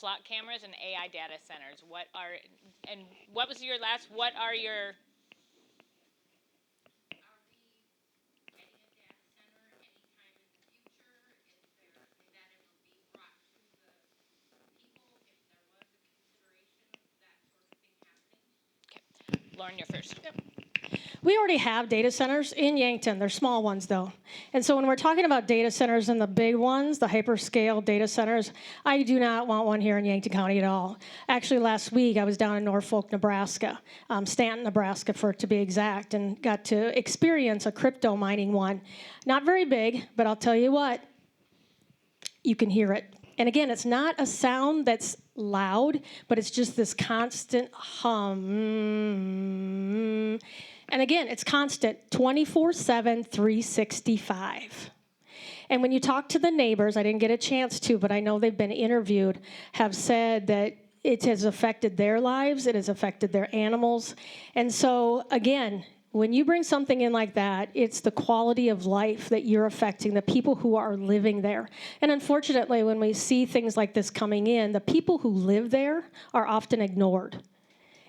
slot cameras and AI data centers. What was your last? What are your? Lauren, you're first. Yep. We already have data centers in Yankton. They're small ones, though. And so when we're talking about data centers and the big ones, the hyperscale data centers, I do not want one here in Yankton County at all. Actually, last week, I was down in Norfolk, Nebraska, Stanton, Nebraska, for it to be exact, and got to experience a crypto mining one. Not very big, but I'll tell you what, you can hear it. And again, it's not a sound that's loud, but it's just this constant hum. And again, it's constant, 24/7, 365. And when you talk to the neighbors, I didn't get a chance to, but I know they've been interviewed, have said that it has affected their lives, it has affected their animals. And so, again, when you bring something in like that, it's the quality of life that you're affecting, the people who are living there. And unfortunately, when we see things like this coming in, the people who live there are often ignored.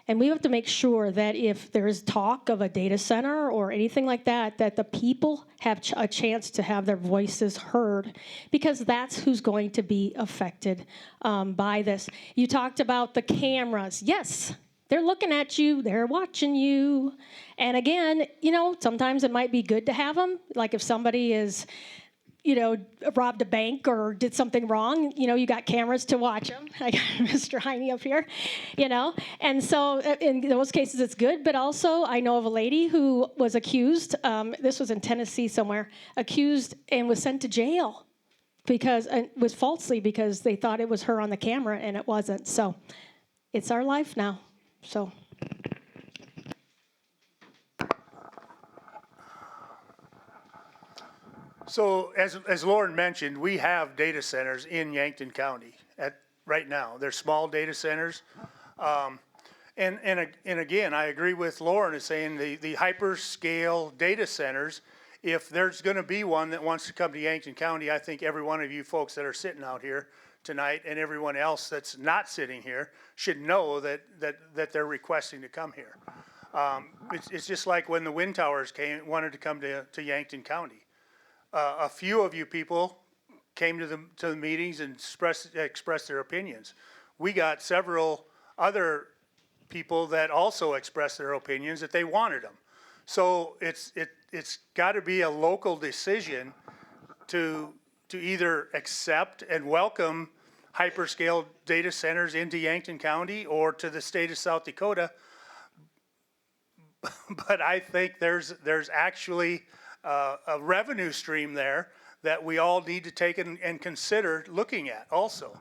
And we have to make sure that if there is talk of a data center or anything like that, that the people have a chance to have their voices heard, because that's who's going to be affected by this. You talked about the cameras. Yes, they're looking at you. They're watching you. And again, sometimes it might be good to have them. Like if somebody is robbed a bank or did something wrong, you got cameras to watch them. I got Mr. Heine up here, And so in those cases, it's good. But also, I know of a lady who was accused, this was in Tennessee somewhere, accused and was sent to jail because they thought it was her on the camera, and it wasn't. So it's our life now. So. So as Lauren mentioned, we have data centers in Yankton County right now. They're small data centers. And again, I agree with Lauren in saying the hyperscale data centers, if there's going to be one that wants to come to Yankton County, I think every one of you folks that are sitting out here tonight and everyone else that's not sitting here should know that they're requesting to come here. It's just like when the wind towers wanted to come to Yankton County. A few of you people came to the meetings and expressed their opinions. We got several other people that also expressed their opinions that they wanted them. So it's got to be a local decision to either accept and welcome hyperscale data centers into Yankton County or to the state of South Dakota. But I think there's actually a revenue stream there that we all need to take and consider looking at also.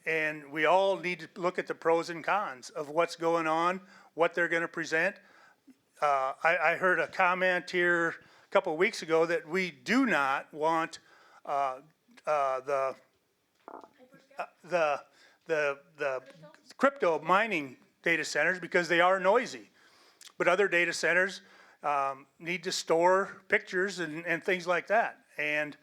And we all need to look at the pros and cons of what's going on, what they're going to present. I heard a comment here a couple of weeks ago that we do not want the crypto mining data centers because they are noisy. But other data centers need to store pictures and things like that. And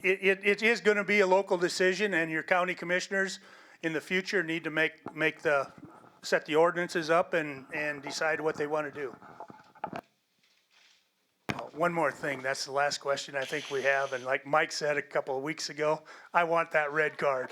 it is going to be a local decision, and your county commissioners in the future need to set the ordinances up and decide what they want to do. One more thing, that's the last question I think we have, and like Mike said a couple of weeks ago, I want that red card.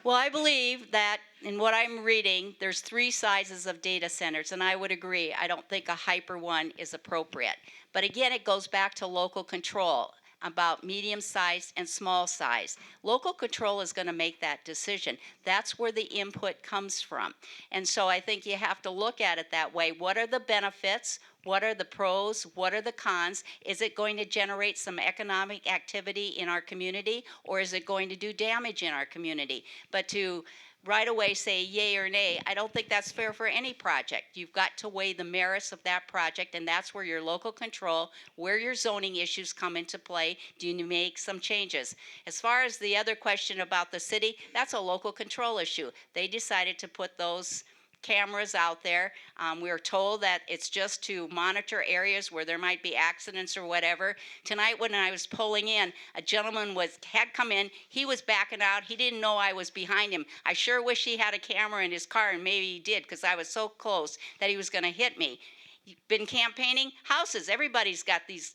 Well, I believe that in what I'm reading, there's 3 sizes of data centers, and I would agree. I don't think a hyper one is appropriate. But again, it goes back to local control about medium size and small size. Local control is going to make that decision. That's where the input comes from. And so I think you have to look at it that way. What are the benefits? What are the pros? What are the cons? Is it going to generate some economic activity in our community, or is it going to do damage in our community? But to right away say yay or nay, I don't think that's fair for any project. You've got to weigh the merits of that project, and that's where your local control, where your zoning issues come into play. Do you make some changes? As far as the other question about the city, that's a local control issue. They decided to put those cameras out there. We were told that it's just to monitor areas where there might be accidents or whatever. Tonight when I was pulling in, a gentleman had come in. He was backing out. He didn't know I was behind him. I sure wish he had a camera in his car, and maybe he did, because I was so close that he was going to hit me. You've been campaigning? Houses. Everybody's got these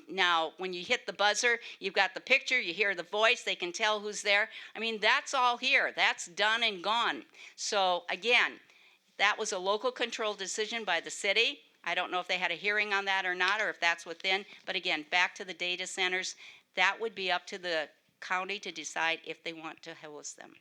now. When you hit the buzzer, you've got the picture, you hear the voice, they can tell who's there. I mean, that's all here. That's done and gone. So again, that was a local control decision by the city. I don't know if they had a hearing on that or not, or if that's within. But again, back to the data centers, that would be up to the county to decide if they want to host them.